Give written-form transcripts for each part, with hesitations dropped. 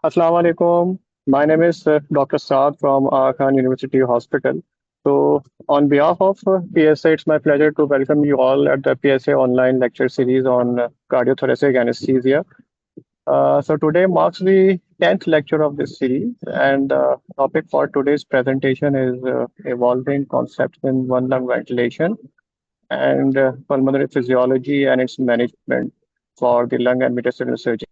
Assalamu alaikum. My name is Dr. Saad from Khan University Hospital. So, on behalf of PSA, it's my pleasure to welcome you all at the PSA online lecture series on cardiothoracic anesthesia. So, today marks the 10th lecture of this series, and the topic for today's presentation is evolving concepts in one lung ventilation and pulmonary physiology and its management for the lung and mediastinal surgery.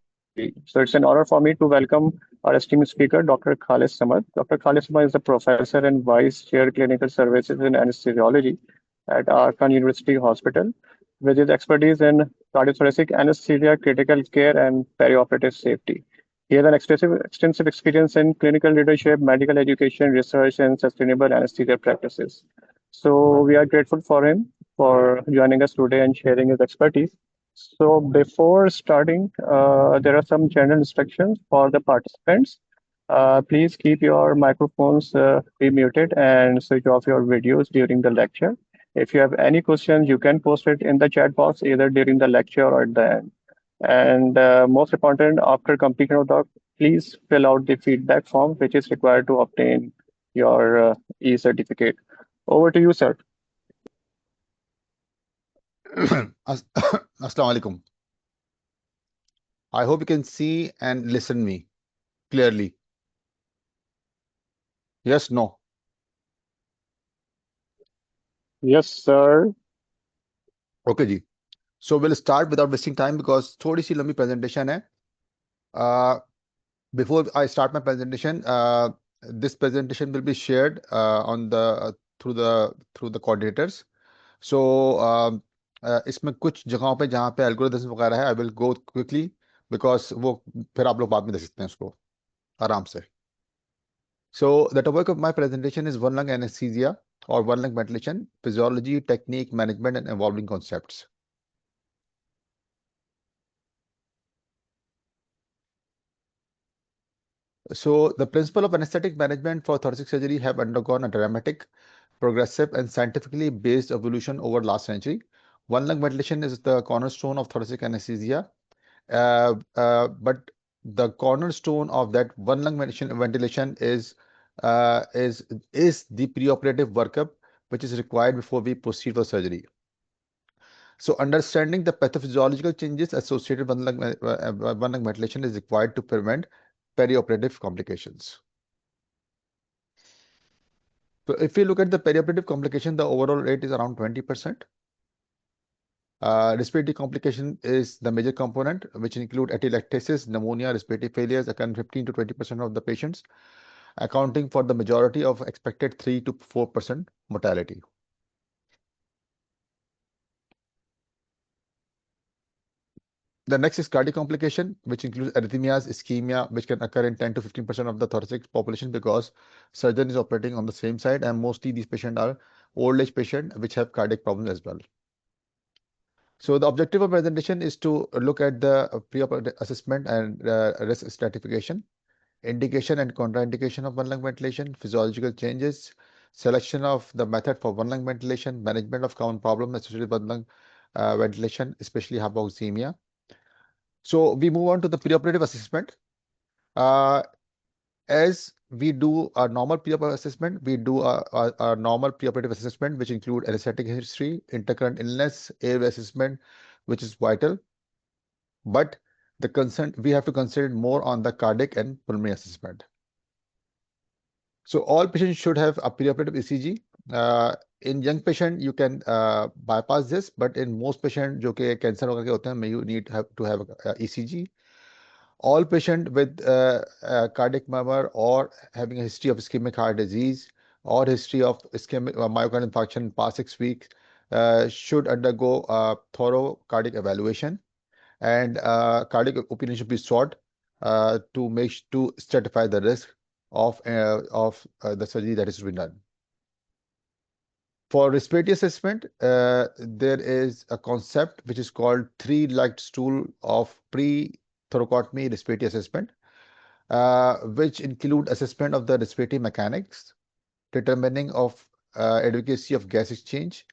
So it's an honor for me to welcome our esteemed speaker, Dr. Khalid Samad. Dr. Khalid Samad is the professor and vice chair clinical services in anesthesiology at Arkan University Hospital, with his expertise in cardiothoracic anesthesia, critical care, and perioperative safety. He has an extensive experience in clinical leadership, medical education, research, and sustainable anesthesia practices. So we are grateful for him for joining us today and sharing his expertise. So before starting, there are some general instructions for the participants. Please keep your microphones be muted and switch off your videos during the lecture. If you have any questions, you can post it in the chat box either during the lecture or at the end. And most important, after completion of the, please fill out the feedback form, which is required to obtain your e-certificate. Over to you, sir. Assalamu alaikum. I hope you can see and listen me clearly. Yes, no. Yes, sir. Okay, ji. So we'll start without wasting time because थोड़ी सी लंबी presentation है. Uh, Before I start my presentation, this presentation will be shared on the through the coordinators. So इसमें कुछ जगहों पे जहाँ पे algorithms वगैरह है, I will go quickly because वो फिर आप लोग बाद में देख सकते हैं उसको आराम से. So the topic of my presentation is one lung anesthesia or one lung ventilation, physiology, technique, management, and evolving concepts. So the principle of anesthetic management for thoracic surgery have undergone a dramatic, progressive, and scientifically based evolution over last century. One lung ventilation is the cornerstone of thoracic anesthesia, but the cornerstone of that one lung ventilation uh, is is the preoperative workup which is required before we proceed for surgery. So understanding the pathophysiological changes associated with one lung ventilation is required to prevent perioperative complications. So if we look at the perioperative complication, the overall rate is around 20%. Respiratory complication is the major component, which include atelectasis, pneumonia, respiratory failures, account 15 to 20% of the patients, accounting for the majority of expected 3 to 4% mortality. The next is cardiac complication, which includes arrhythmias, ischemia, which can occur in 10 to 15% of the thoracic population because surgeon is operating on the same side, and mostly these patients are old age patients which have cardiac problems as well. So the objective of presentation is to look at the pre-operative assessment and risk stratification, indication and contraindication of one lung ventilation, physiological changes, selection of the method for one lung ventilation, management of common problems associated with one lung ventilation, especially hypoxemia. So we move on to the preoperative assessment. Uh, as we do a normal preoperative assessment, we do a normal preoperative assessment, which include anesthetic history, intercurrent illness, airway assessment, which is vital. But the concern we have to consider more on the cardiac and pulmonary assessment. So all patients should have a preoperative ECG. In young patient, you can bypass this, but in most patient जो कि cancer वगैरह के होते हैं, you need to have a ECG. All patient with cardiac murmur or having a history of ischemic heart disease or history of ischemic myocardial infarction in past 6 weeks should undergo a thorough cardiac evaluation, and cardiac opinion should be sought to stratify the risk of the surgery that is to be done. For respiratory assessment, there is a concept which is called three-legged stool of pre-thoracotomy respiratory assessment, which include assessment of the respiratory mechanics, determining of adequacy of gas exchange,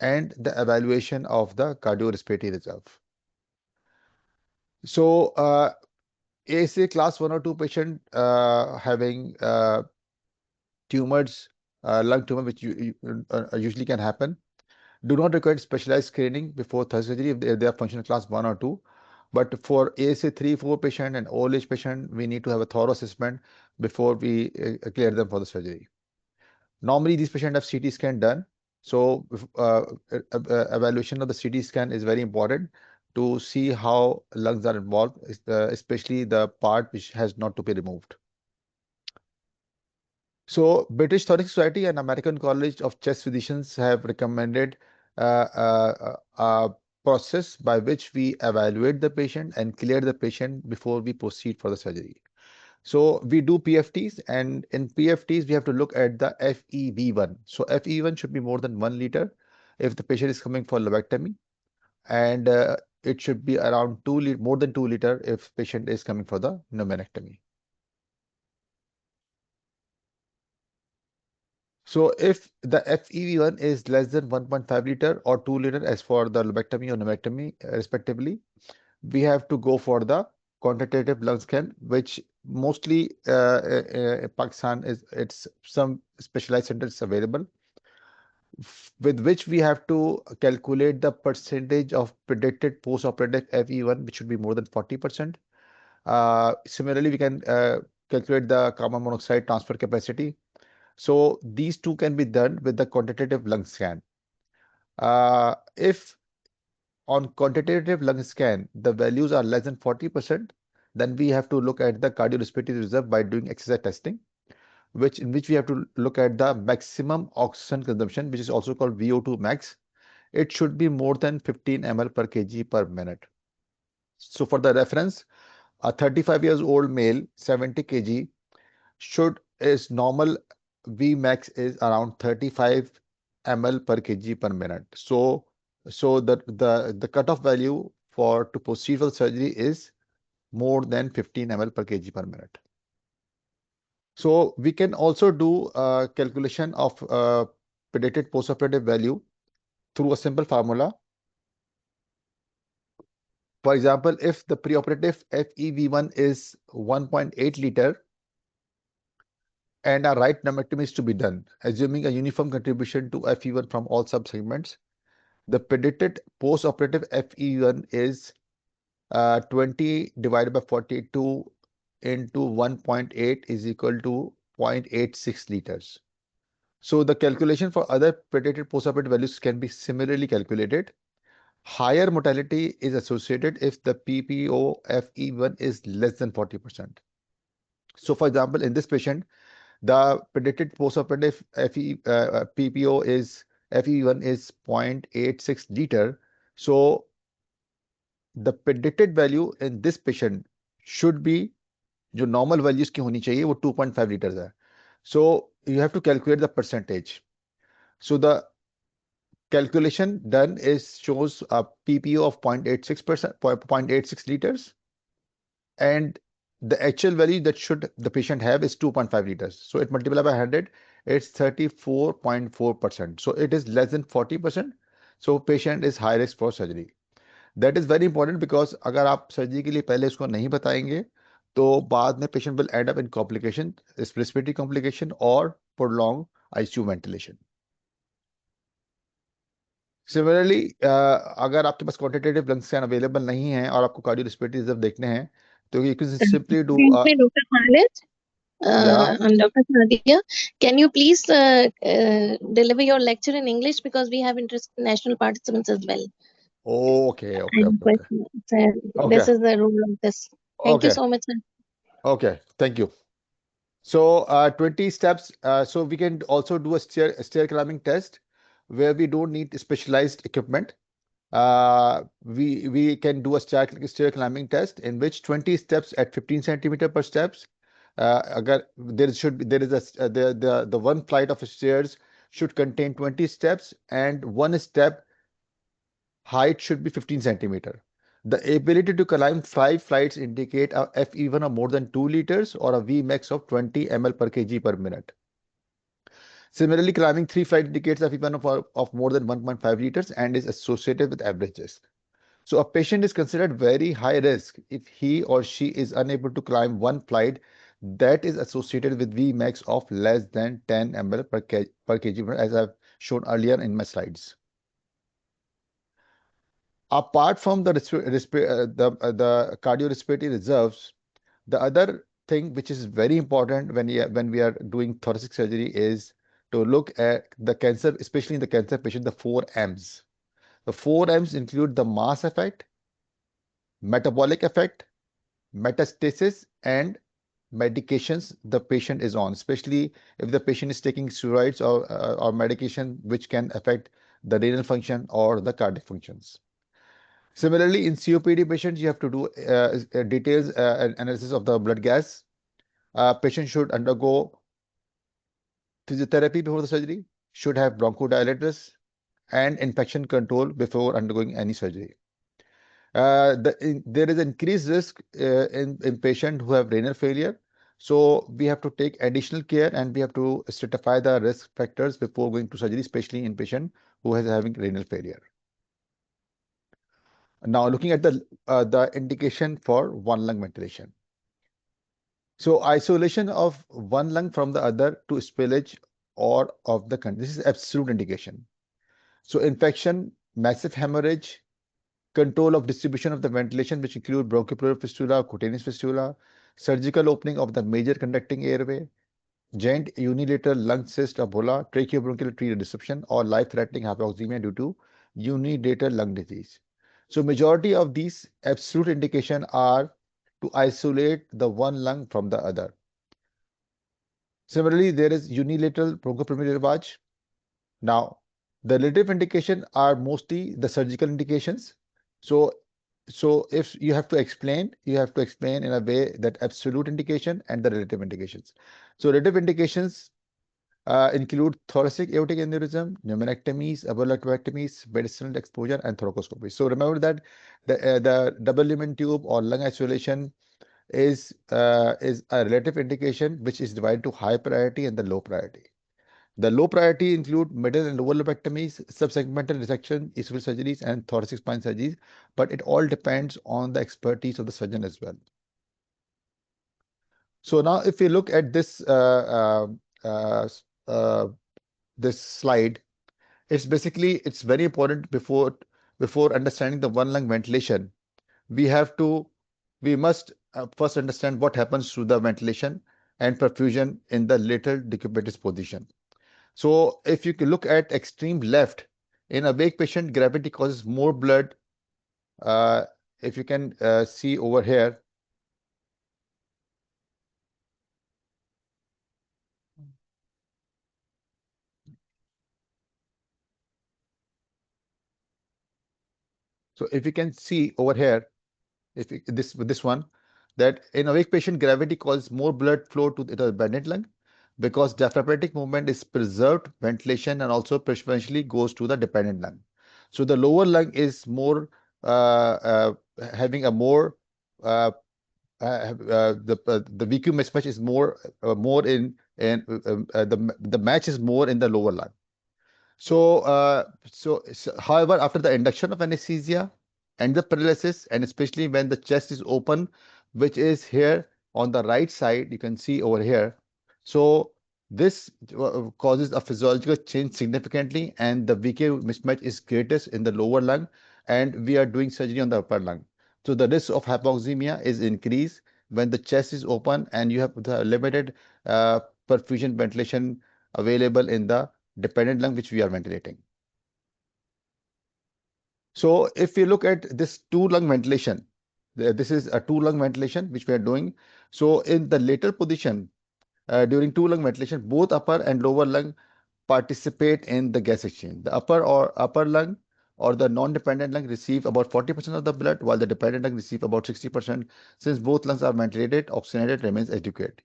and the evaluation of the cardiorespiratory reserve. So ASA class 1 or 2 patient having tumors, lung tumor, which usually can happen, do not require specialized screening before thoracic surgery if they are functional class 1 or 2. But for ASA 3, 4 patient and old age patient, we need to have a thorough assessment before we clear them for the surgery. Normally, these patients have CT scan done. So, evaluation of the CT scan is very important to see how lungs are involved, especially the part which has not to be removed. So, British Thoracic Society and American College of Chest Physicians have recommended a process by which we evaluate the patient and clear the patient before we proceed for the surgery. So we do PFTs, and in PFTs, we have to look at the FEV1. So FEV1 should be more than 1 liter if the patient is coming for lobectomy, and it should be around more than 2 liter if patient is coming for the pneumonectomy. So if the FEV1 is less than 1.5 liter or 2 liter as for the lobectomy or pneumonectomy respectively, we have to go for the quantitative lung scan, which mostly Pakistan it's some specialized centers available, with which we have to calculate the percentage of predicted post-operative FE1, which should be more than 40%. Similarly, we can calculate the carbon monoxide transfer capacity. So these two can be done with the quantitative lung scan. If on quantitative lung scan, the values are less than 40%, then we have to look at the cardiorespiratory reserve by doing exercise testing, in which we have to look at the maximum oxygen consumption, which is also called VO2 max. It should be more than 15 ml per kg per minute. So for the reference, a 35 years old male, 70 kg, is normal V max is around 35 ml per kg per minute. So the cutoff value for to proceed for surgery is more than 15 ml per kg per minute. So we can also do calculation of predicted postoperative value through a simple formula. For example, if the preoperative FEV1 is 1.8 liter and a right pneumonectomy is to be done, assuming a uniform contribution to FEV1 from all subsegments, the predicted post-operative FEV1 is 20 divided by 42 into 1.8 is equal to 0.86 liters. So the calculation for other predicted postoperative values can be similarly calculated. Higher mortality is associated if the PPO FE1 is less than 40%. So for example, in this patient, the predicted postoperative PPO is FE1 is 0.86 liter. So the predicted value in this patient should be जो normal values की होनी चाहिए वो 2.5 liters है. So you have to calculate the percentage. So the calculation done shows a PPO of 0.86%, 0.86 liters, and the actual value that should the patient have is 2.5 liters. So it multiplied by 100, it's 34.4%. So it is less than 40%. So patient is high risk for surgery. That is very important because अगर आप surgery के लिए पहले उसको नहीं बताएंगे तो बाद में patient will end up in complication, respiratory complication or prolonged ICU ventilation. Similarly, अगर आपके पास quantitative lung scan available नहीं है और आपको cardiorespiratory reserve देखने हैं तो you can simply do Excuse me, Dr. Khalid. yeah. I'm Dr. Nadia. Can you please deliver your lecture in English because we have international participants as well? Okay, I okay, okay, okay. request, sir, Okay, this is the rule of this. Thank you okay, so much, sir. okay. Thank you. So 20 steps. So we can also do a stair climbing test where we don't need specialized equipment. We can do a stair climbing test in which 20 steps at 15 centimeter per steps. Agar there is the one flight of stairs should contain 20 steps and one step height should be 15 centimeter. The ability to climb 5 flights indicate a FE1 of more than 2 liters or a Vmax of 20 ml per kg per minute. Similarly, climbing 3 flights indicates a FE1 of more than 1.5 liters and is associated with average risk. So a patient is considered very high risk if he or she is unable to climb one flight that is associated with Vmax of less than 10 ml per kg, as I've shown earlier in my slides. Apart from the cardiorespiratory reserves, the other thing which is very important when we are doing thoracic surgery is to look at the cancer, especially in the cancer patient, the four M's. The four M's include the mass effect, metabolic effect, metastasis, and medications the patient is on, especially if the patient is taking steroids or medication which can affect the renal function or the cardiac functions. Similarly, in COPD patients, you have to do details analysis of the blood gas. Patient should undergo physiotherapy before the surgery, should have bronchodilators and infection control before undergoing any surgery. There is increased risk in patients who have renal failure. So we have to take additional care and we have to stratify the risk factors before going to surgery, especially in patient who is having renal failure. Now, looking at the indication for one lung ventilation. So isolation of one lung from the other to spillage or of the country. This is absolute indication. So infection, massive hemorrhage, control of distribution of the ventilation, which include bronchopleural fistula, cutaneous fistula, surgical opening of the major conducting airway, giant unilateral lung cyst or bulla, tracheobronchial tree disruption, or life-threatening hypoxemia due to unilateral lung disease. So majority of these absolute indication are to isolate the one lung from the other. Similarly, there is unilateral bronchopulmonary lavage. Now, the relative indication are mostly the surgical indications. So, if you have to explain, you have to explain in a way that absolute indication and the relative indications. So, relative indications include thoracic aortic aneurysm, pneumonectomies, abortectomies, medicinal exposure, and thoracoscopy. So, remember that the double lumen tube or lung isolation is a relative indication which is divided to high priority and the low priority. The low priority include middle and lower lobectomies, subsegmental resection, esophageal surgeries, and thoracic spine surgeries, but it all depends on the expertise of the surgeon as well. So now, if we look at uh, this slide, it's very important before understanding the one lung ventilation. We must first understand what happens to the ventilation and perfusion in the lateral decubitus position. So if you can look at extreme left, in a awake patient, gravity causes more blood. Uh, if you can see over here, so if you can see over here, if you, this with this one, that in awake patient, gravity causes more blood flow to the dependent lung because diaphragmatic movement is preserved ventilation and also preferentially goes to the dependent lung. So the lower lung is more having a more the VQ mismatch is more the match is more in the lower lung. However, after the induction of anesthesia and the paralysis, and especially when the chest is open, which is here on the right side, you can see over here. So this causes a physiological change significantly, and the VK mismatch is greatest in the lower lung, and we are doing surgery on the upper lung. So the risk of hypoxemia is increased when the chest is open and you have the limited perfusion ventilation available in the dependent lung which we are ventilating. So if we look at this two lung ventilation, this is a two lung ventilation which we are doing. So in the lateral position, during two lung ventilation, both upper and lower lung participate in the gas exchange. The upper lung or the non-dependent lung receive about 40% of the blood, while the dependent lung receive about 60%. Since both lungs are ventilated, oxygenated remains adequate.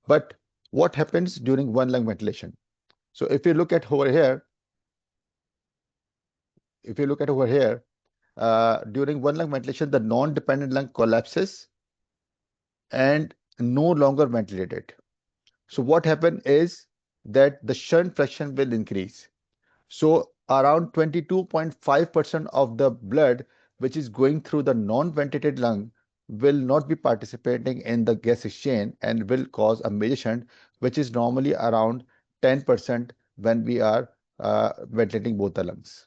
But what happens during one lung ventilation? So if you look at over here, during one lung ventilation, the non-dependent lung collapses and no longer ventilated. So what happens is that the shunt fraction will increase. So around 22.5% of the blood which is going through the non-ventilated lung will not be participating in the gas exchange and will cause a major shunt, which is normally around 10% when we are ventilating both the lungs.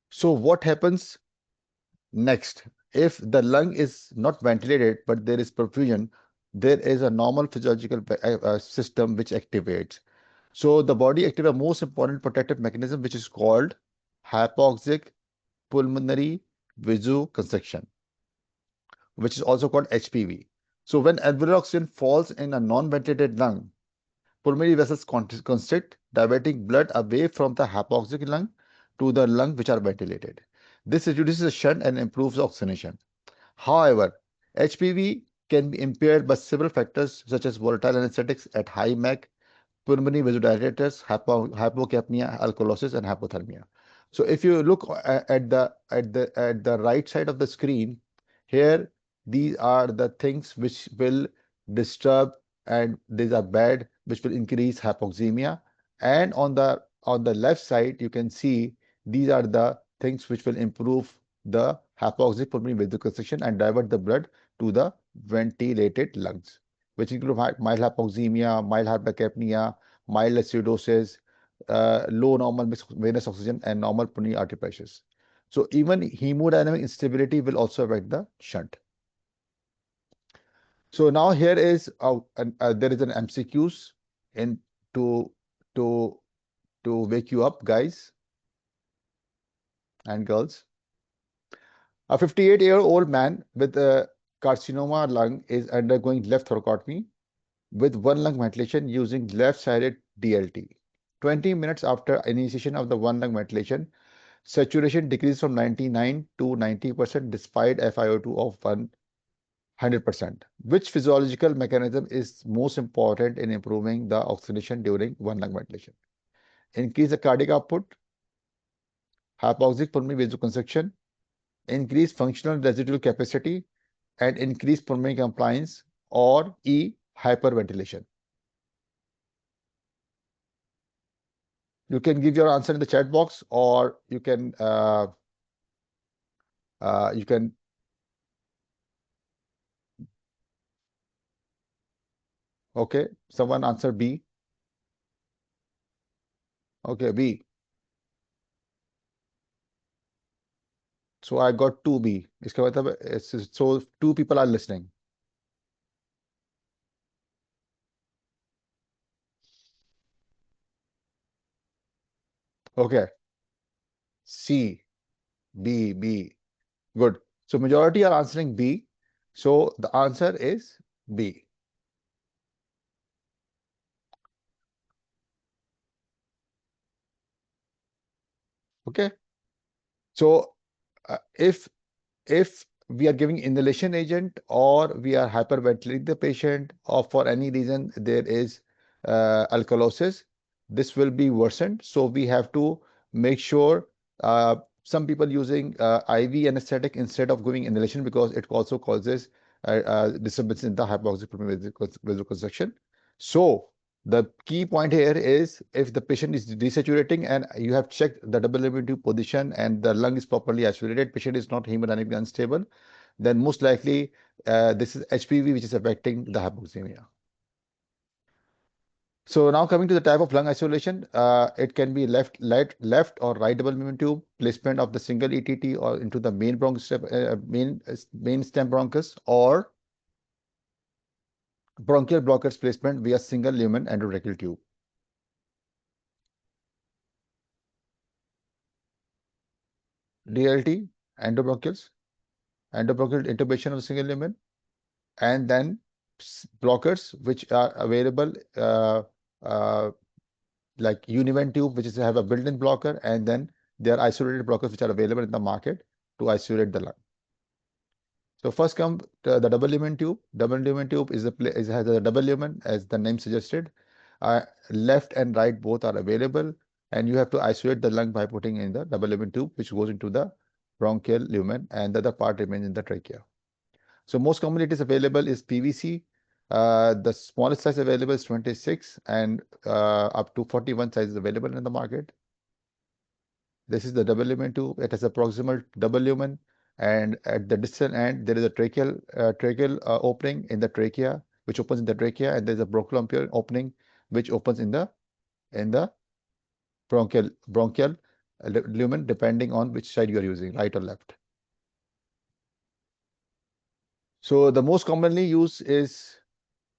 So what happens next? If the lung is not ventilated, but there is perfusion, there is a normal physiological system which activates. So the body activates a most important protective mechanism, which is called hypoxic pulmonary vasoconstriction, which is also called HPV. So when alveolar oxygen falls in a non-ventilated lung, pulmonary vessels constrict, diverting blood away from the hypoxic lung to the lung which are ventilated. This reduces the shunt and improves oxygenation. However, HPV can be impaired by several factors such as volatile anesthetics at high MAC, pulmonary vasodilators, hypocapnia, alkalosis, and hypothermia. So if you look at the right side of the screen, here these are the things which will disturb, and these are bad, which will increase hypoxemia. And on the left side, you can see these are the things which will improve the hypoxic pulmonary vasoconstriction and divert the blood to the ventilated lungs, which include mild hypoxemia, mild hypercapnia, mild acidosis, low normal venous oxygen, and normal pulmonary artery pressures. So even hemodynamic instability will also affect the shunt. So now here is there is an MCQs in to to to wake you up, guys and girls. A 58-year-old man with a carcinoma lung is undergoing left thoracotomy with one lung ventilation using left-sided DLT. 20 minutes after initiation of the one lung ventilation, saturation decreased from 99 to 90% despite FiO2 of 100%. Which physiological mechanism is most important in improving the oxygenation during one lung ventilation? Increase the cardiac output, hypoxic pulmonary vasoconstriction, increase functional residual capacity, and increase pulmonary compliance, or E, hyperventilation. You can give your answer in the chat box, or you can you can okay, someone answer B. Okay, B. So I got 2B. इसका मतलब so two people are listening. Okay. C, B, B. Good. So majority are answering B. So the answer is B. Okay. So if we are giving inhalation agent, or we are hyperventilating the patient, or for any reason there is alkalosis, this will be worsened. So we have to make sure, some people using IV anesthetic instead of giving inhalation, because it also causes disturbance in the hypoxic pulmonary vasoconstriction. So the key point here is, if the patient is desaturating and you have checked the double limit tube position and the lung is properly isolated, patient is not hemodynamically unstable, then most likely this is HPV which is affecting the hypoxemia. So now coming to the type of lung isolation, it can be left or right double limit tube, placement of the single ETT or into the main main stem bronchus, or bronchial blockers placement via single lumen endotracheal tube. DLT, endobronchials, endobronchial intubation of the single lumen, and then blockers which are available, uh, like Univent tube, which is have a built-in blocker, and then there are isolated blockers which are available in the market to isolate the lung. So first come the double lumen tube. Double lumen tube has a double lumen, as the name suggested. Left and right both are available, and you have to isolate the lung by putting in the double lumen tube, which goes into the bronchial lumen, and the other part remains in the trachea. So most commonly it is available is PVC. The smallest size available is 26, and up to 41 sizes available in the market. This is the double lumen tube. It has a proximal double lumen, and at the distal end there is a tracheal opening in the trachea, which opens in the trachea, and there is a bronchial opening which opens in the bronchial lumen, depending on which side you are using, right or left. So the most commonly used is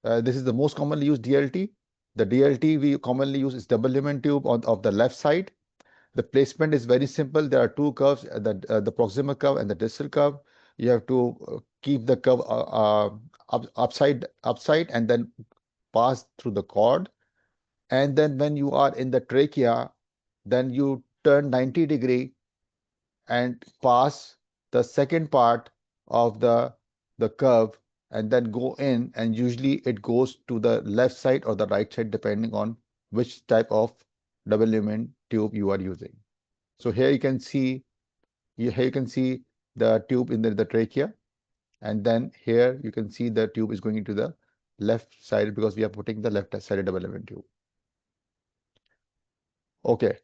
this is the most commonly used DLT. The DLT we commonly use is double lumen tube of the left side. The placement is very simple. There are two curves, the proximal curve and the distal curve. You have to keep the curve upside and then pass through the cord. And then when you are in the trachea, then you turn 90-degree and pass the second part of the curve and then go in, and usually it goes to the left side or the right side depending on which type of double lumen tube you are using. So here you can see the tube in the trachea, and then here you can see the tube is going into the left side because we are putting the left sided double lumen tube. Okay.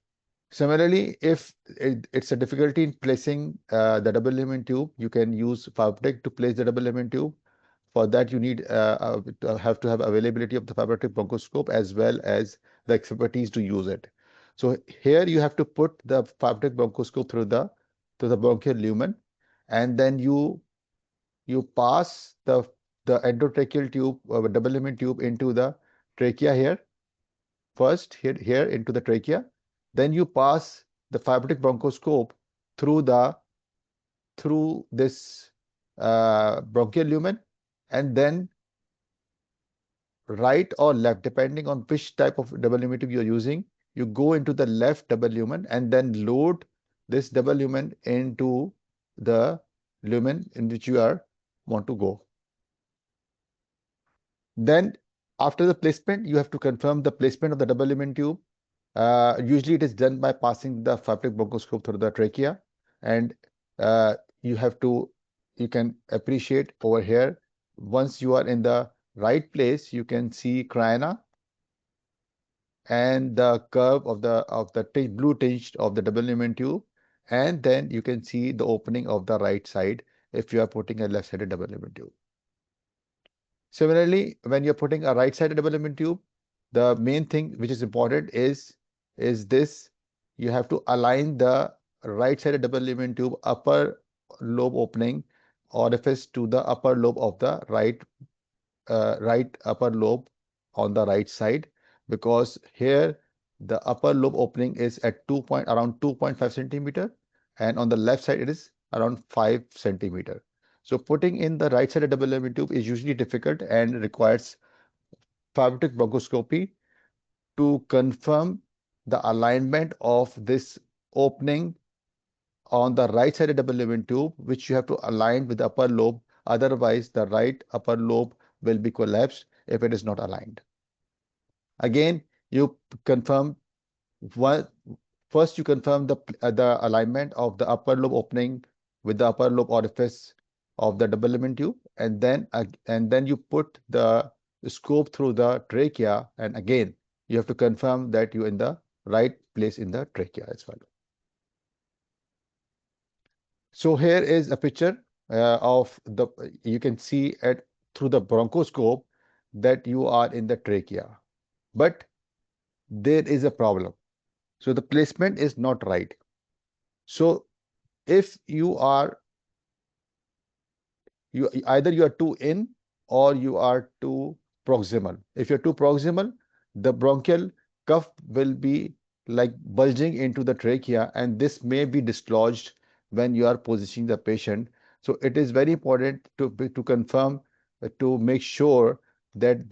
Similarly, if it's a difficulty in placing the double lumen tube, you can use Fabtech to place the double lumen tube. For that, you need have to have availability of the fiber-optic bronchoscope as well as the expertise to use it. So here you have to put the fiber-optic bronchoscope through the bronchial lumen, and then you pass the endotracheal tube or double lumen tube into the trachea here first here into the trachea. Then you pass the fiber-optic bronchoscope through this bronchial lumen, and then right or left, depending on which type of double lumen tube you're using, you go into the left double lumen and then load this double lumen into the lumen in which you want to go. Then after the placement, you have to confirm the placement of the double lumen tube. Usually it is done by passing the fiber-optic bronchoscope through the trachea, and uh, you have to, you can appreciate over here, once you are in the right place, you can see Cryana and the curve of the blue tinge of the double lumen tube, and then you can see the opening of the right side if you are putting a left-sided double lumen tube. Similarly, when you're putting a right-sided double lumen tube, the main thing which is important is this: you have to align the right-sided double lumen tube upper lobe opening orifice to the upper lobe of the right upper lobe on the right side, because here the upper lobe opening is at around 2.5 centimeter, and on the left side it is around 5 centimeter. So putting in the right sided double lumen tube is usually difficult and requires fiber-optic bronchoscopy to confirm the alignment of this opening on the right sided double lumen tube, which you have to align with the upper lobe. Otherwise, the right upper lobe will be collapsed if it is not aligned. Again, you confirm one, first you confirm the alignment of the upper lobe opening with the upper lobe orifice of the double lumen tube, and then you put the scope through the trachea, and again you have to confirm that you're in the right place in the trachea as well. So here is a picture of the, you can see through the bronchoscope that you are in the trachea, but there is a problem. So the placement is not right. So if either you are too in or you are too proximal. If you're too proximal, the bronchial cuff will be like bulging into the trachea, and this may be dislodged when you are positioning the patient. So it is very important to confirm, to make sure that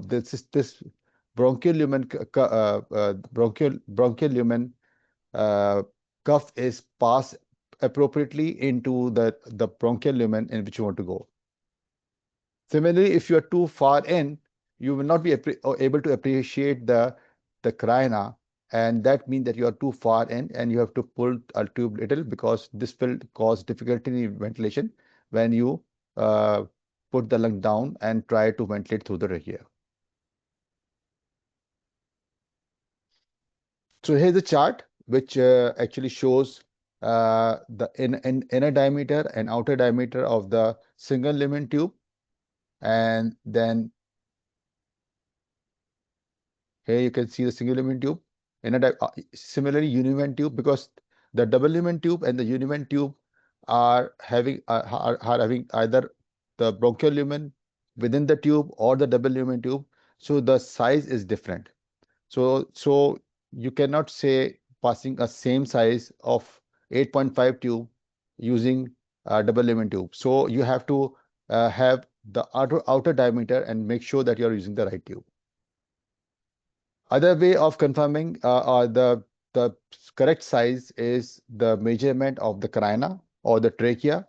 this bronchial lumen bronchial lumen uh, cuff is passed appropriately into the bronchial lumen in which you want to go. Similarly, if you are too far in, you will not be able to appreciate the carina, and that means that you are too far in and you have to pull a tube little, because this will cause difficulty in ventilation when you uh, put the lung down and try to ventilate through the trachea. So here's a chart which actually shows the inner diameter and outer diameter of the single lumen tube, and then here you can see the single lumen tube. Similarly, univalent tube, because the double lumen tube and the univalent tube are having either the bronchial lumen within the tube or the double lumen tube, so the size is different. So you cannot say passing a same size of 8.5 tube using a double lumen tube. So you have to have the outer diameter and make sure that you are using the right tube. Other way of confirming the correct size is the measurement of the carina or the trachea,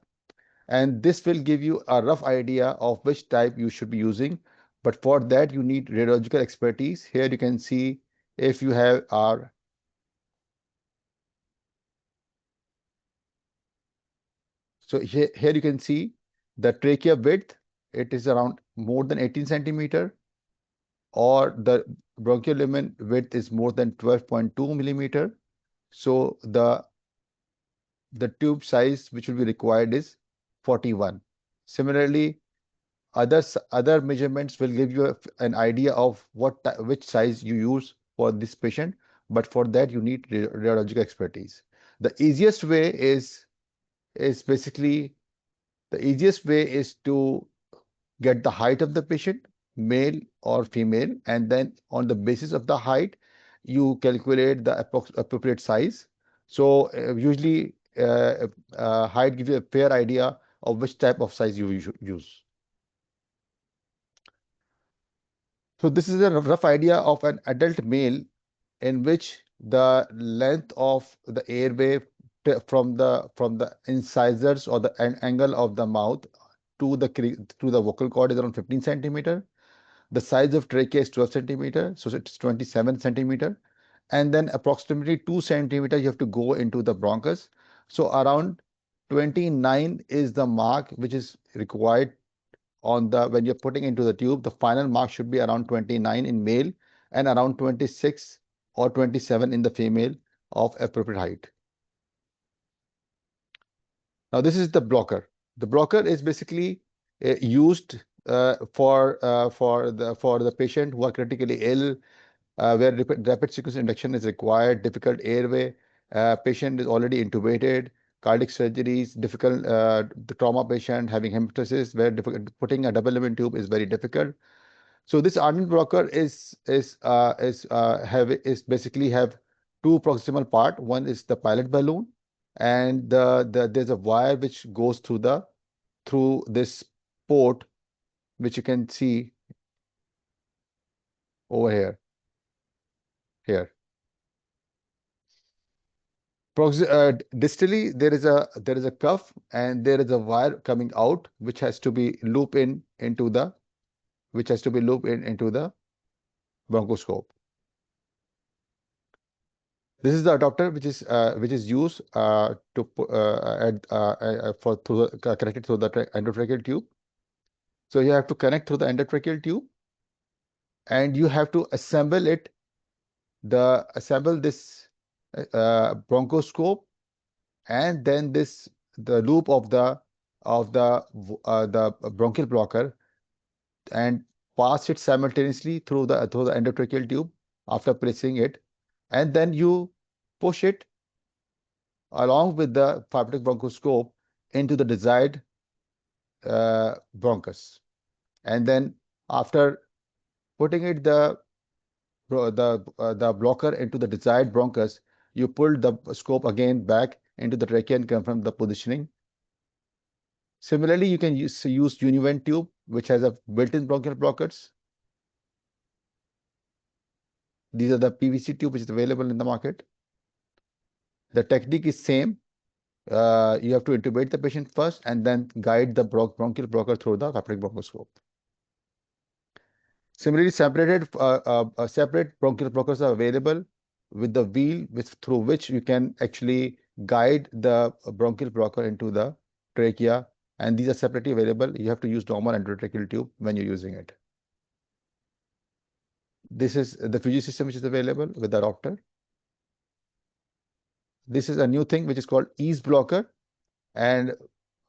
and this will give you a rough idea of which type you should be using. But for that, you need radiological expertise. Here you can see if you have our so here you can see the trachea width. It is around more than 18 centimeter, or the bronchial lumen width is more than 12.2 millimeter. So the tube size which will be required is 41. Similarly, other measurements will give you an idea of which size you use for this patient, but for that you need radiological expertise. The easiest way is basically the easiest way is to get the height of the patient, male or female, and then on the basis of the height, you calculate the appropriate size. So usually height gives you a fair idea of which type of size you should use. So this is a rough idea of an adult male in which the length of the airway from the incisors or the angle of the mouth to the vocal cord is around 15 centimeter. The size of trachea is 12 centimeter, so it's 27 centimeter. And then approximately 2 centimeter you have to go into the bronchus. So around 29 is the mark which is required on the when you're putting into the tube. The final mark should be around 29 in male and around 26 or 27 in the female of appropriate height. Now this is the blocker. The blocker is basically used for the patient who are critically ill, where rapid sequence induction is required, difficult airway, patient is already intubated, cardiac surgeries, difficult, the trauma patient having hemoptysis, where putting a double lumen tube is very difficult. So this ardent blocker is basically have two proximal part. One is the pilot balloon, and there's a wire which goes through this port, which you can see over here. Distally, there is a cuff and there is a wire coming out which has to be looped in into the bronchoscope. This is the adapter which is used to for connected through the endotracheal tube. So you have to connect through the endotracheal tube, and you have to assemble this bronchoscope, and then the loop of the bronchial blocker, and pass it simultaneously through the endotracheal tube after placing it, and then you push it along with the fibertic bronchoscope into the desired bronchus, and then after putting it the blocker into the desired bronchus, you pull the scope again back into the trachea and confirm the positioning. Similarly, you can use univent tube, which has a built-in bronchial blockers. These are the PVC tube which is available in the market. The technique is same. You have to intubate the patient first and then guide the bronchial blocker through the fibertic bronchoscope. Similarly, separate bronchial blockers are available with the wheel through which you can actually guide the bronchial blocker into the trachea, and these are separately available. You have to use normal endotracheal tube when you're using it. This is the Fuji system which is available with the adapter. This is a new thing which is called ease blocker. And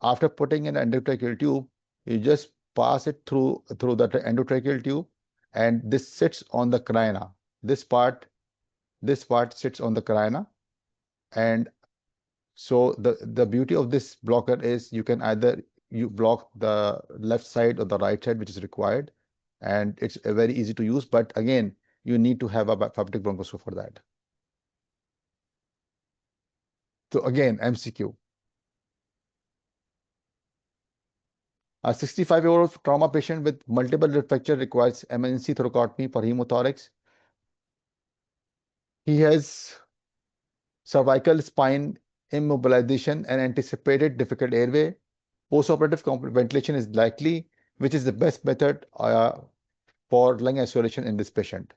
after putting in an endotracheal tube, you just pass it through the endotracheal tube, and this sits on the carina. This part sits on the carina, and so the beauty of this blocker is you can either you block the left side or the right side, which is required, and it's very easy to use. But again, you need to have a fabric bronchoscope for that. So again, MCQ. A 65-year-old trauma patient with multiple rib fracture requires emergency thoracotomy for hemothorax. He has cervical spine immobilization and anticipated difficult airway. Postoperative ventilation is likely, which is the best method for lung isolation in this patient.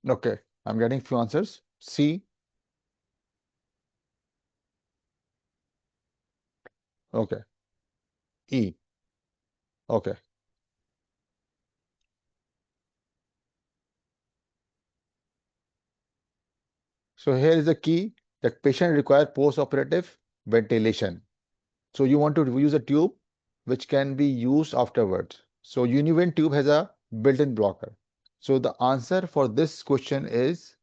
Okay, I'm getting few answers. C. Okay. E. Okay. So here is the key that patient require post-operative ventilation. So you want to use a tube which can be used afterwards. So Univent tube has a built-in blocker. So the answer for this question is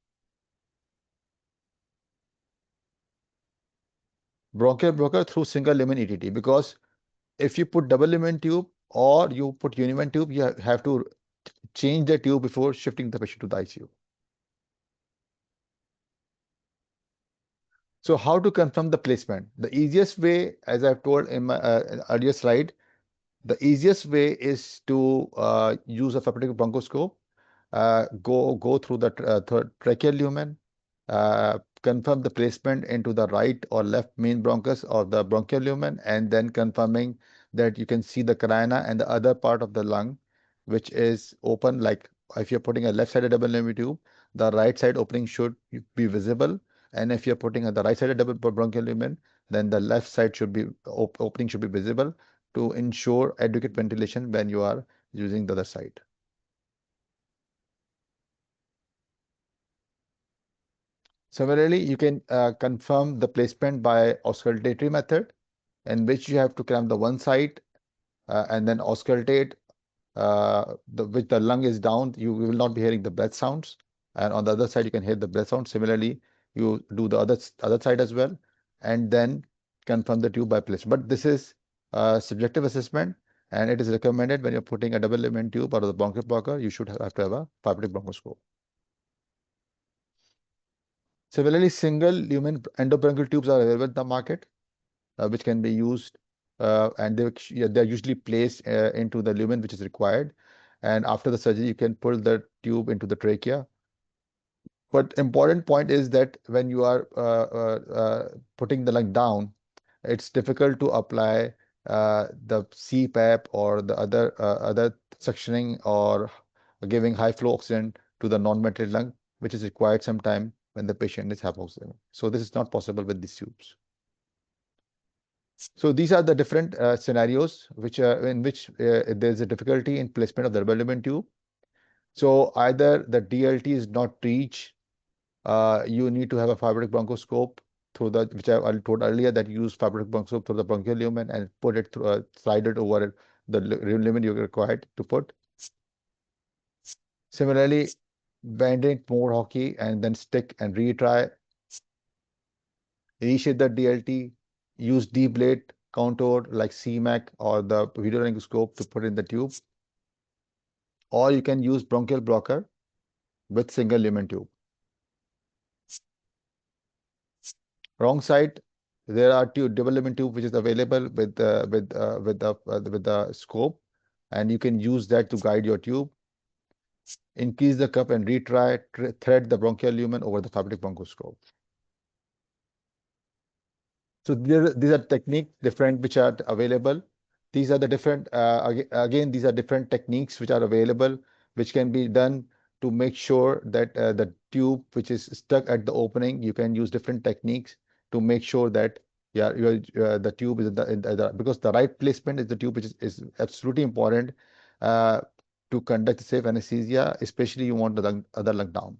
bronchial blocker through single lumen ETT, because if you put double lumen tube or you put Univent tube, you have to change the tube before shifting the patient to the ICU. So how to confirm the placement? The easiest way, as I've told in my earlier slide, the easiest way is to use a fabric bronchoscope. Go through the tracheal lumen, confirm the placement into the right or left main bronchus or the bronchial lumen, and then confirming that you can see the carina and the other part of the lung, which is open. Like if you're putting a left-sided double lumen tube, the right side opening should be visible, and if you're putting the right-sided double bronchial lumen, then the left side should be opening should be visible to ensure adequate ventilation when you are using the other side. Similarly, you can confirm the placement by auscultatory method, in which you have to clamp the one side and then auscultate. Which the lung is down, you will not be hearing the breath sounds, and on the other side you can hear the breath sound. Similarly, you do the other side as well, and then confirm the tube by placement. But this is subjective assessment, and it is recommended when you're putting a double lumen tube or the bronchial blocker, you should have to have a fabric bronchoscope. Similarly, single lumen endobronchial tubes are available in the market, which can be used, and they're usually placed into the lumen which is required. And after the surgery, you can pull the tube into the trachea. But important point is that when you are putting the lung down, it's difficult to apply the CPAP or the other suctioning or giving high flow oxygen to the non-ventilated lung, which is required sometime when the patient is hypoxic. So this is not possible with these tubes. So these are the different scenarios in which there's a difficulty in placement of the development tube. So either the DLT is not reached, you need to have a fabric bronchoscope through the, which I told earlier, that you use fabric bronchoscope through the bronchial lumen and put it through, slide it over the lumen you're required to put. Similarly, bend it more hockey and then stick and retry. Reshape the DLT, use deep blade contour like CMAC or the video laryngoscope to put in the tube, or you can use bronchial blocker with single lumen tube. Wrong side, there are two double lumen tube which is available with the scope, and you can use that to guide your tube. Increase the cup and retry, thread the bronchial lumen over the fabric bronchoscope. So these are techniques different which are available. These are the different, again, these are different techniques which are available, which can be done to make sure that the tube which is stuck at the opening, you can use different techniques to make sure that yeah, the tube is because the right placement is the tube, which is absolutely important uh, to conduct safe anesthesia, especially you want the other lung down.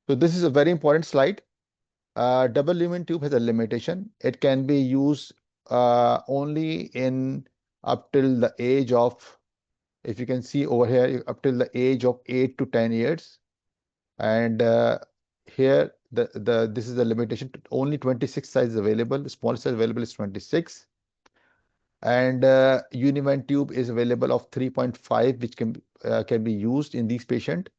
So this is a very important slide. Double lumen tube has a limitation. It can be used only in up till the age of, if you can see over here, up till the age of 8 to 10 years. And here, this is the limitation. Only 26 size available. Small size available is 26. And Univan tube is available of 3.5, which can be used in these patients.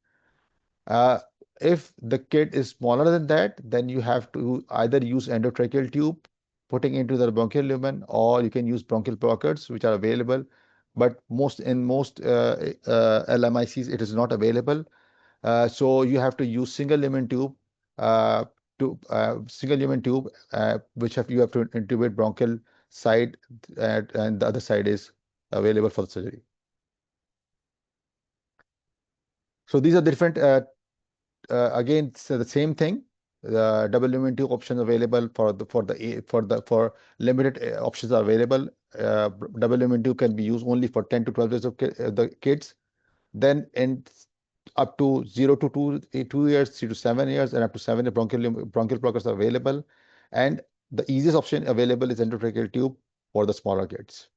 Uh, if the kid is smaller than that, then you have to either use endotracheal tube, putting into the bronchial lumen, or you can use bronchial blockers, which are available. But most LMICs, it is not available. So you have to use single lumen tube, uh, which you have to intubate bronchial side, and the other side is available for the surgery. So these are different. Again, so the same thing. The double lumen tube options available for limited options are available. Double lumen tube can be used only for 10 to 12 years of the kids. Then in up to 0 to 2 years, 3 to 7 years, and up to 7 bronchial blockers are available. And the easiest option available is endotracheal tube for the smaller kids.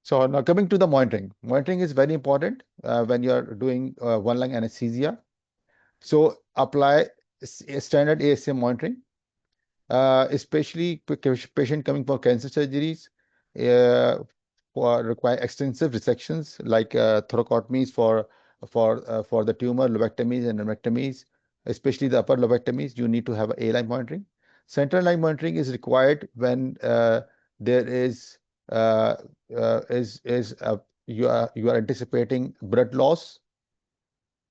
So now coming to the monitoring. Monitoring is very important when you are doing one lung anesthesia. So apply standard ASM monitoring, especially patient coming for cancer surgeries, uh, require extensive resections like thoracotomies for the tumor, lobectomies and nephrectomies, especially the upper lobectomies. You need to have A-line monitoring. Central line monitoring is required when there uh, is you are anticipating blood loss,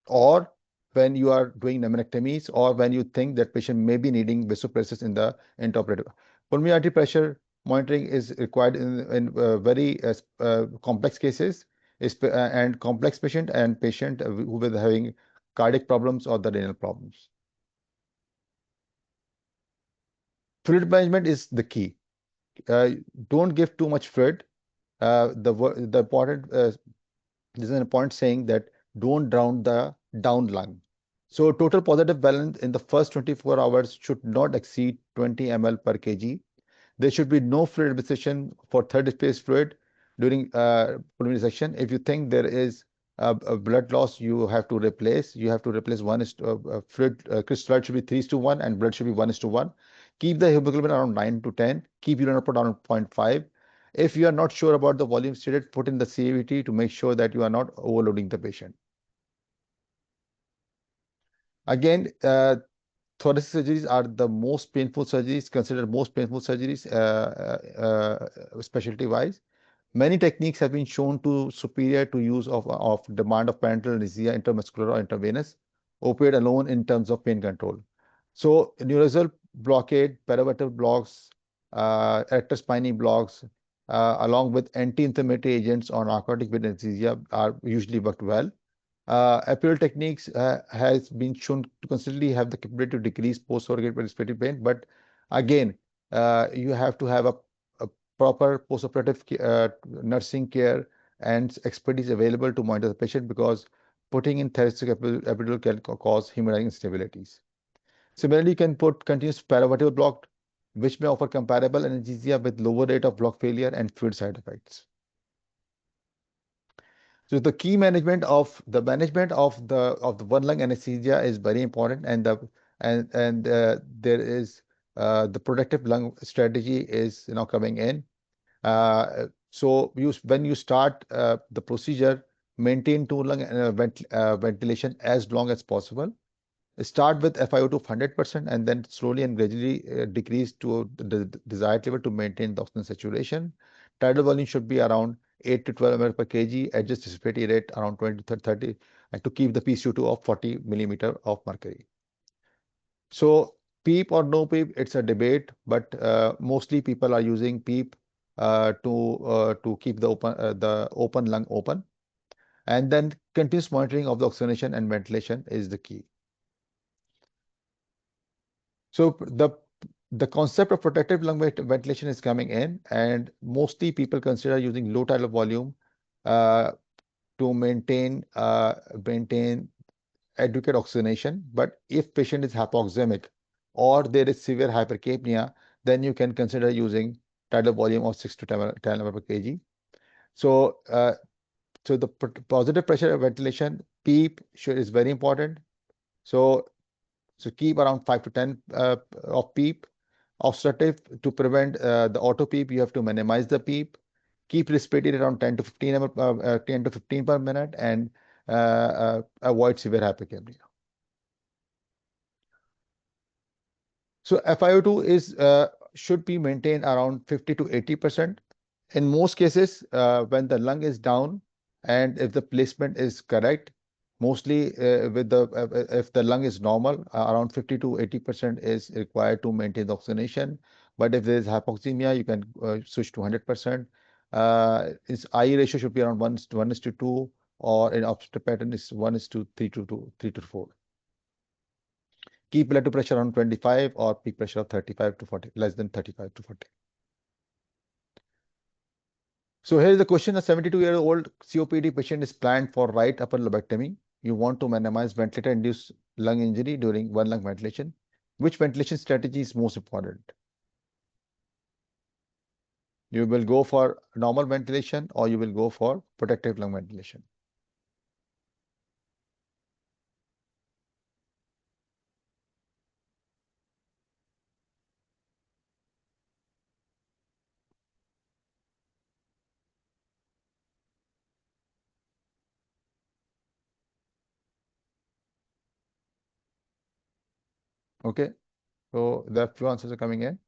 or when you are doing pneumonectomies, or when you think that patient may be needing vasopressin in the intraoperative. Pulmonary artery pressure monitoring is required in very complex cases, and complex patient and patient who will having cardiac problems or the renal problems. Fluid management is the key. Don't give too much fluid. The important This is an important saying that don't drown the down lung. So total positive balance in the first 24 hours should not exceed 20 ml per kg. There should be no fluid administration for third space fluid during pulmonary section. If you think there is a blood loss, you have to replace. You have to replace fluid. Crystal should be 3:1 and blood should be 1:1. Keep the hemoglobin around 9 to 10. Keep urine output around 0.5. If you are not sure about the volume stated, put in the CAVT to make sure that you are not overloading the patient. Again, thoracic surgeries are the most painful surgeries, considered most painful surgeries specialty wise. Many techniques have been shown to superior to use of demand of parenteral anesthesia, intramuscular or intravenous, opioid alone in terms of pain control. So neurosal blockade, paravertebral blocks, erector spinae blocks, along with anti-inflammatory agents on narcotic with anesthesia are usually worked well. Epidural techniques has been shown to consistently have the capability to decrease post-surrogate respiratory pain, but again, you have to have a proper post-operative nursing care and expertise available to monitor the patient, because putting in therapeutic epidural can cause hemorrhagic instabilities. Similarly, you can put continuous paravertebral block, which may offer comparable anesthesia with lower rate of block failure and fluid side effects. So the key management of the one lung anesthesia is very important, and there is the protective lung strategy is now coming in. So when you start the procedure, maintain two lung ventilation as long as possible. Start with FiO2 of 100% and then slowly and gradually decrease to the desired level to maintain the oxygen saturation. Tidal volume should be around 8 to 12 ml per kg. Adjust respiratory rate around 20 to 30, and to keep the PCO2 of 40 millimeter of mercury. So PEEP or no PEEP, it's a debate, but mostly people are using PEEP to keep the open lung open, and then continuous monitoring of the oxygenation and ventilation is the key. So the concept of protective lung ventilation is coming in, and mostly people consider using low tidal volume uh, to maintain adequate oxygenation. But if patient is hypoxemic or there is severe hypercapnia, then you can consider using tidal volume of 6 to 10 ml per kg. So, so the positive pressure ventilation PEEP is very important. So, keep around 5 to 10 of PEEP. Obstructive, to prevent the auto PEEP, you have to minimize the PEEP. Keep respirating around 10 to 15 10 to 15 per minute, and avoid severe hypercapnia. So FiO2 is should be maintained around 50 to 80%. In most cases, when the lung is down and if the placement is correct, mostly if the lung is normal, around 50 to 80% is required to maintain the oxygenation. But if there is hypoxemia, you can switch to 100%. Its I ratio should be around 1:2, or in obstructive pattern is 1:3 to 4. Keep blood pressure around 25 or peak pressure of 35 to 40, less than 35 to 40. So here is the question: a 72-year-old COPD patient is planned for right upper lobectomy. You want to minimize ventilator-induced lung injury during one lung ventilation. Which ventilation strategy is most important? You will go for normal ventilation or you will go for protective lung ventilation. Okay, so the few answers are coming in.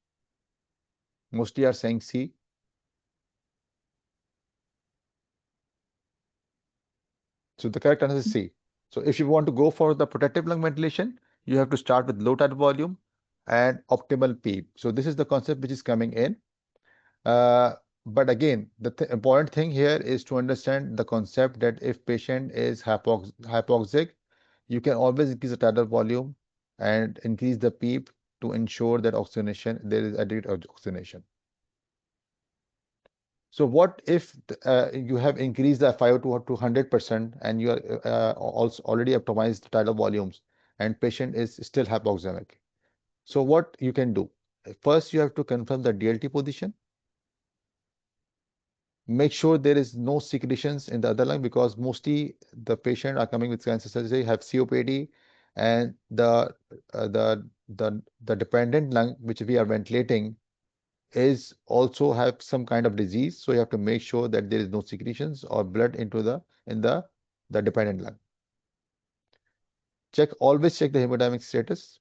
Mostly are saying C. So the correct answer is C. So if you want to go for the protective lung ventilation, you have to start with low tidal volume and optimal PEEP. So this is the concept which is coming in. But again, the important thing here is to understand the concept that if patient is hypoxic, you can always increase the tidal volume and increase the PEEP to ensure that there is adequate oxygenation. So what if you have increased the FiO2 to 100% and you are also already optimized the tidal volumes and patient is still hypoxemic? So what you can do? First, you have to confirm the DLT position. Make sure there is no secretions in the other lung, because mostly the patient are coming with cancer surgery, have COPD, and the dependent lung which we are ventilating is also have some kind of disease. So you have to make sure that there is no secretions or blood into the dependent lung. Always check the hemodynamic status.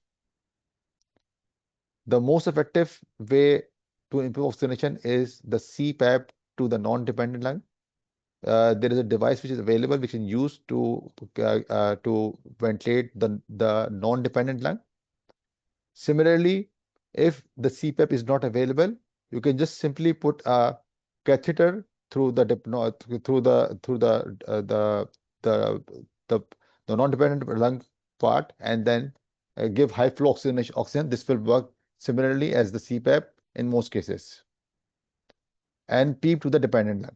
The most effective way to improve oxygenation is the CPAP to the non-dependent lung. There is a device which is available which is used to ventilate the non-dependent lung. Similarly, if the CPAP is not available, you can just simply put a catheter through the the non-dependent lung part, and then give high flow oxygen. This will work similarly as the CPAP in most cases, and PEEP to the dependent lung.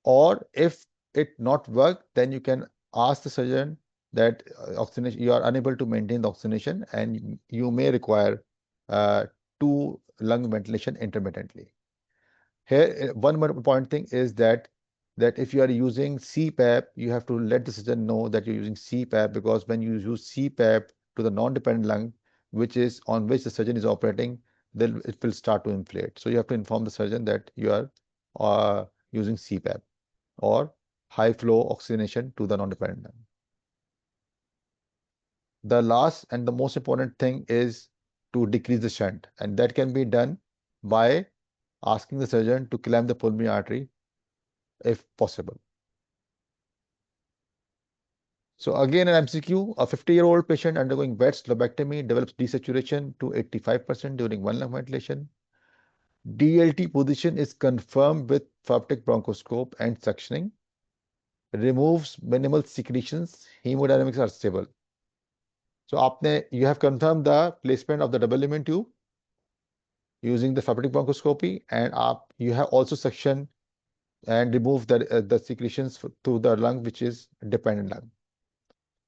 Or if it not work, then you can ask the surgeon that oxygenation, you are unable to maintain the oxygenation and you may require uh, two lung ventilation intermittently. Here, one more important thing is that if you are using CPAP, you have to let the surgeon know that you're using CPAP, because when you use CPAP to the non-dependent lung, which is on which the surgeon is operating, then it will start to inflate. So you have to inform the surgeon that you are using CPAP or high flow oxygenation to the non-dependent lung. The last and the most important thing is to decrease the shunt, and that can be done by asking the surgeon to clamp the pulmonary artery if possible. So again, an MCQ, a 50-year-old patient undergoing VETS lobectomy develops desaturation to 85% during one lung ventilation. DLT position is confirmed with phatic bronchoscope and suctioning. Removes minimal secretions. Hemodynamics are stable. So you have confirmed the placement of the double lumen tube using the phatic bronchoscopy, and you have also suctioned and removed the secretions to the lung, which is dependent lung.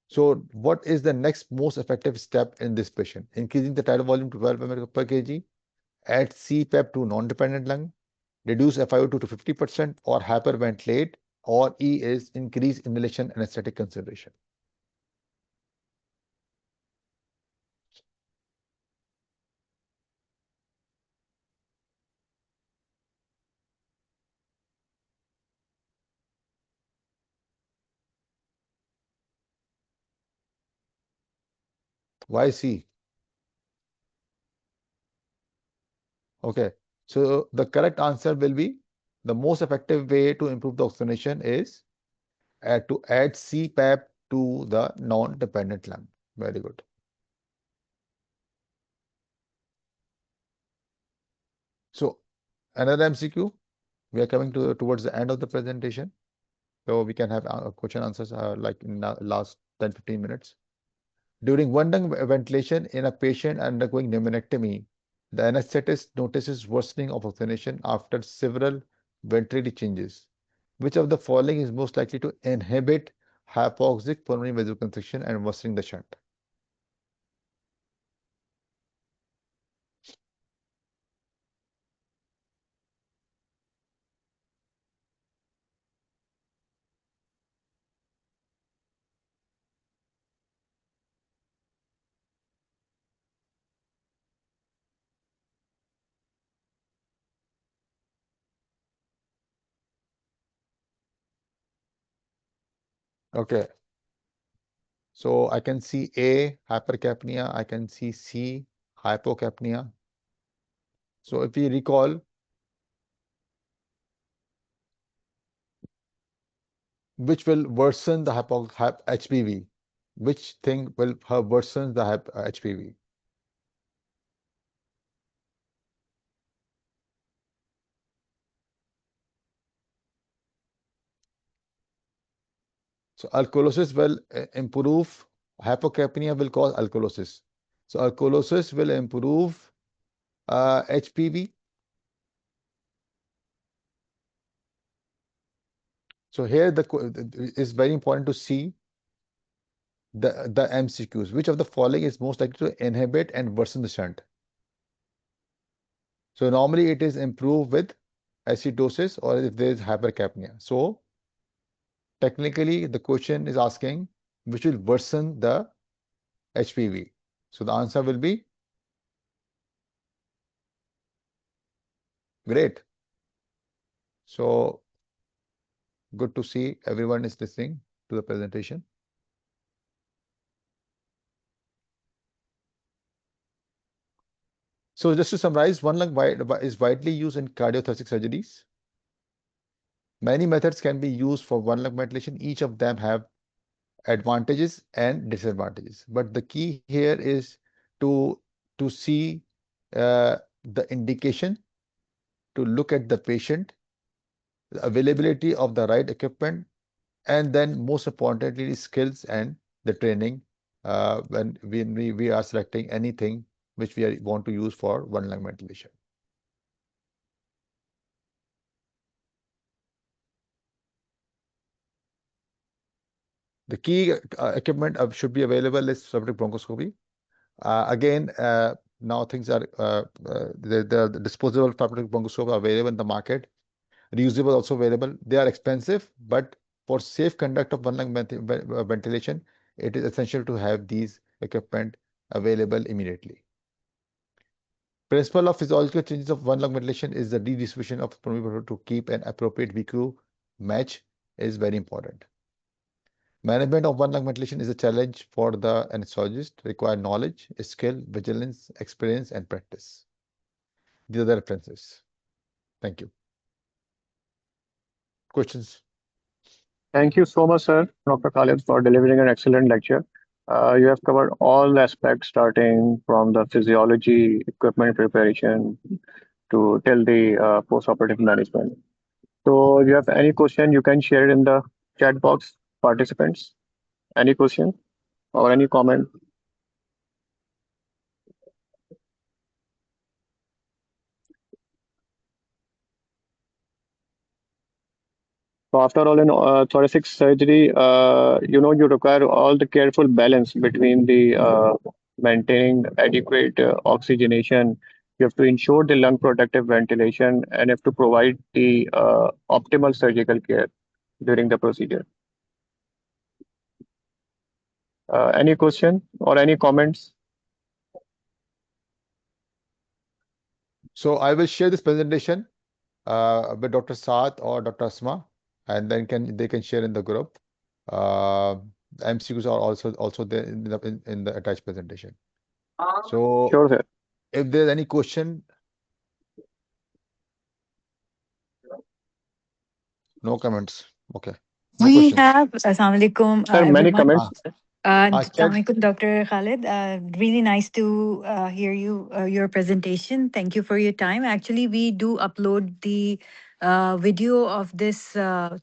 So what is the next most effective step in this patient? Increasing the tidal volume to 12 ml per kg, add CPAP to non-dependent lung, reduce FiO2 to 50%, or hyperventilate, or E is increase inhalation anesthetic consideration. Why C? Okay, so the correct answer will be the most effective way to improve the oxygenation is to add CPAP to the non-dependent lung. Very good. So another MCQ. We are coming towards the end of the presentation, so we can have question answers like in the last 10-15 minutes. During one lung ventilation in a patient undergoing pneumonectomy, the anesthetist notices worsening of oxygenation after several ventilatory changes. Which of the following is most likely to inhibit hypoxic pulmonary vasoconstriction and worsening the shunt? Okay, so I can see A, hypercapnia, I can see C, hypocapnia. So if we recall, which will worsen the HPV? Which thing will worsen the HPV? So alkalosis will improve, hypocapnia will cause alkalosis. So alkalosis will improve HPV. So here is very important to see the MCQs. Which of the following is most likely to inhibit and worsen the shunt? So normally it is improved with acidosis or if there is hypercapnia. So technically the question is asking which will worsen the HPV. So the answer will be great. So good to see everyone is listening to the presentation. So just to summarize, one lung is widely used in cardiothoracic surgeries. Many methods can be used for one lung ventilation. Each of them have advantages and disadvantages. But the key here is to see the indication, to look at the patient, the availability of the right equipment, and then most importantly, skills and the training when we are selecting anything which we want to use for one lung ventilation. The key equipment should be available is phatic bronchoscopy. Again, now things are the disposable phatic bronchoscope are available in the market. Reusable also available. They are expensive, but for safe conduct of one lung ventilation, it is essential to have these equipment available immediately. Principle of physiological changes of one lung ventilation is the redistribution of pulmonary pressure to keep an appropriate VQ match is very important. Management of one lung ventilation is a challenge for the anesthesiologist, require knowledge, skill, vigilance, experience, and practice. These are the references. Thank you. Questions? Thank you so much, sir, Dr. Khalid, for delivering an excellent lecture. You have covered all aspects, starting from the physiology, equipment preparation, to till the post-operative management. So, you have any question, you can share it in the chat box, participants. Any question or any comment? So after all, in thoracic surgery, you require all the careful balance between the maintaining adequate oxygenation. You have to ensure the lung protective ventilation and have to provide the optimal surgical care during the procedure. Any question or any comments? So I will share this presentation with Dr. Saad or Dr. Asma, and then they can share in the group. Uh, MCQs are also there in the attached presentation. So Sure, sir. if there's any question, no comments. Okay, no We questions. have, Assalamu alaikum, Sir, many everyone. Ah, comments. chat. Assalamu alaikum, Dr. Khalid. Really nice to hear your presentation. Thank you for your time. Actually, we do upload the video of this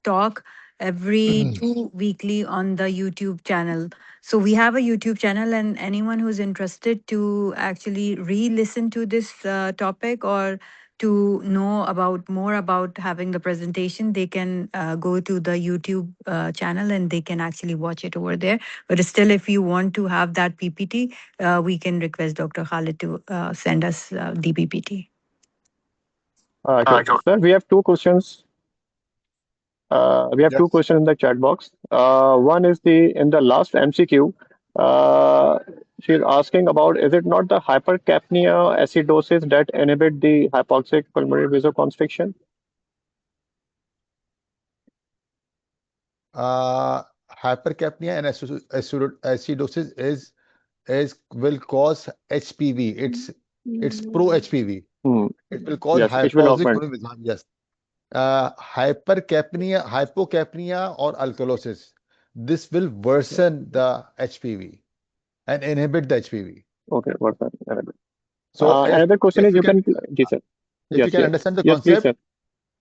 talk every two weekly on the YouTube channel. So we have a YouTube channel, and anyone who's interested to actually re-listen to this topic or to know about more about having the presentation, they can go to the YouTube channel and they can actually watch it over there. But still, if you want to have that PPT, we can request Dr. Khalid to send us the PPT. Sure. Sir, we have two Yes. questions in the chat box. One is the in the last MCQ. Uh, she's asking about, is it not the hypercapnia acidosis that inhibit the hypoxic pulmonary vasoconstriction? Uh, Hypercapnia and acidosis is will cause HPV. It's pro HPV. Hmm. It will cause Yes, it will hypoxic augment. pulmonary. Yes. Hypocapnia or alkalosis. This will worsen the HPV and inhibit the HPV. Okay, what's that? Another So another question if is you you can can, yes, sir. if you Yes, can yes. understand the Yes, please, concept,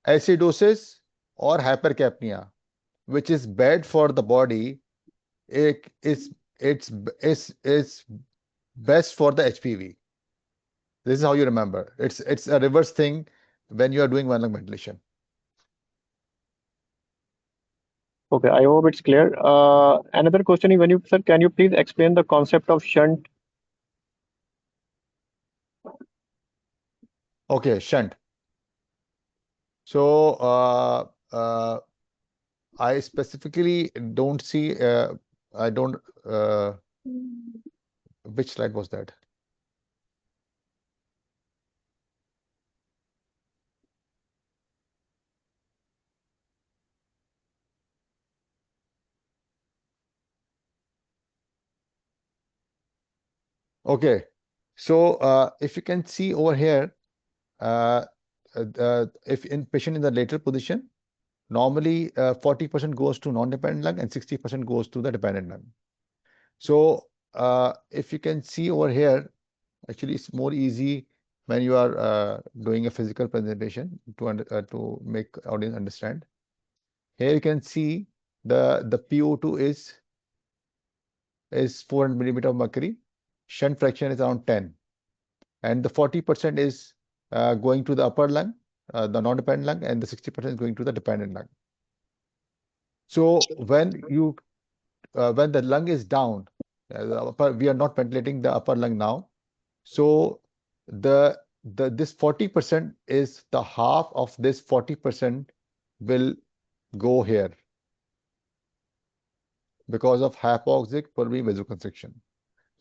sir. acidosis or hypercapnia, which is bad for the body, it is it's best for the HPV. This is how you remember. It's a reverse thing when you are doing one lung ventilation. Okay, I hope it's clear. Another question is, when you, sir, can you please explain the concept of shunt? Okay, shunt. So I specifically don't see. I don't. Which slide was that? Okay. So if you can see over here, uh, if in patient in the lateral position, normally 40% goes to non-dependent lung and 60% goes to the dependent lung. So if you can see over here, actually it's more easy when you are doing a physical presentation to make audience understand. Here you can see the PO2 is 400 millimeter of mercury. Shunt fraction is around 10, and the 40% is going to the upper lung, the non-dependent lung, and the 60% is going to the dependent lung. So when the lung is down, we are not ventilating the upper lung now. So this 40% is the half of this 40% will go here because of hypoxic pulmonary vasoconstriction.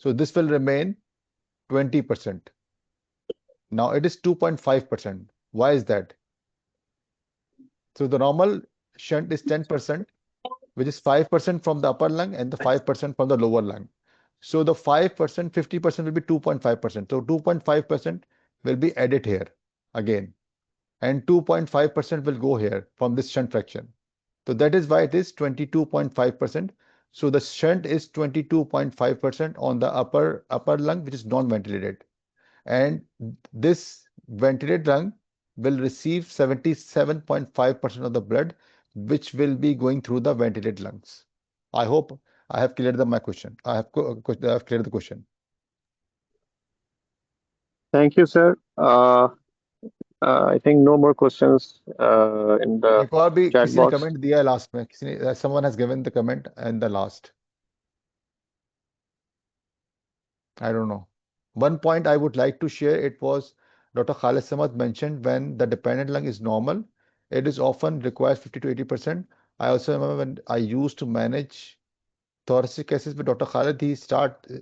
So this will remain 20%. Now it is 2.5%. Why is that? So the normal shunt is 10%, which is 5% from the upper lung and the 5% from the lower lung. So the 5%, 50% will be 2.5%. So 2.5% will be added here again, and 2.5% will go here from this shunt fraction. So that is why it is 22.5%. So the shunt is 22.5% on the upper lung, which is non-ventilated. And this ventilated lung will receive 77.5% of the blood, which will be going through the ventilated lungs. I hope I have cleared my question. I have cleared the question. Thank you, sir. I think no more questions in the एक और भी chat किसी ने box. Comment दिया है last में, someone has given the comment and the last. I don't know. One point I would like to share, it was Dr. Khalid Samad mentioned when the dependent lung is normal, it is often requires 50 to 80%. I also remember when I used to manage thoracic cases with Dr. Khalid, he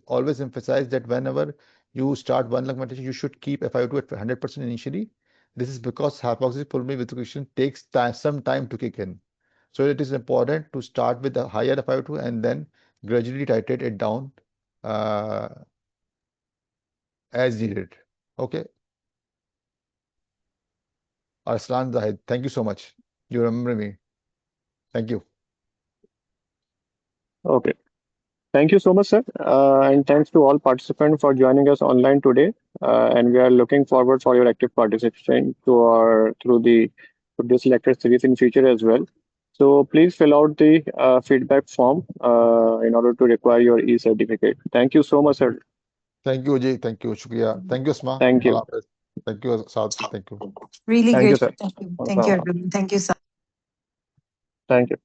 always emphasized that whenever you start one lung ventilation, you should keep FiO2 at 100% initially. This is because hypoxic pulmonary resuscitation takes some time to kick in. So it is important to start with a higher FiO2 and then gradually titrate it down uh, as needed. Okay. Arslan Zahid, thank you so much. You remember me. Thank you. Okay. Thank you so much, sir. And thanks to all participants for joining us online today. And we are looking forward for your active participation through this lecture series in future as well. So please fill out the feedback form in order to require your e-certificate. Thank you so much, sir. Thank you, Ajay. Thank you, Shukriya. Thank you, Asma. Thank you. Allah Hafiz. Thank you, Saad. Thank you. Really Thank you, great. sir. Thank you. Thank you, Welcome. everyone. Thank you, Sa. Thank you.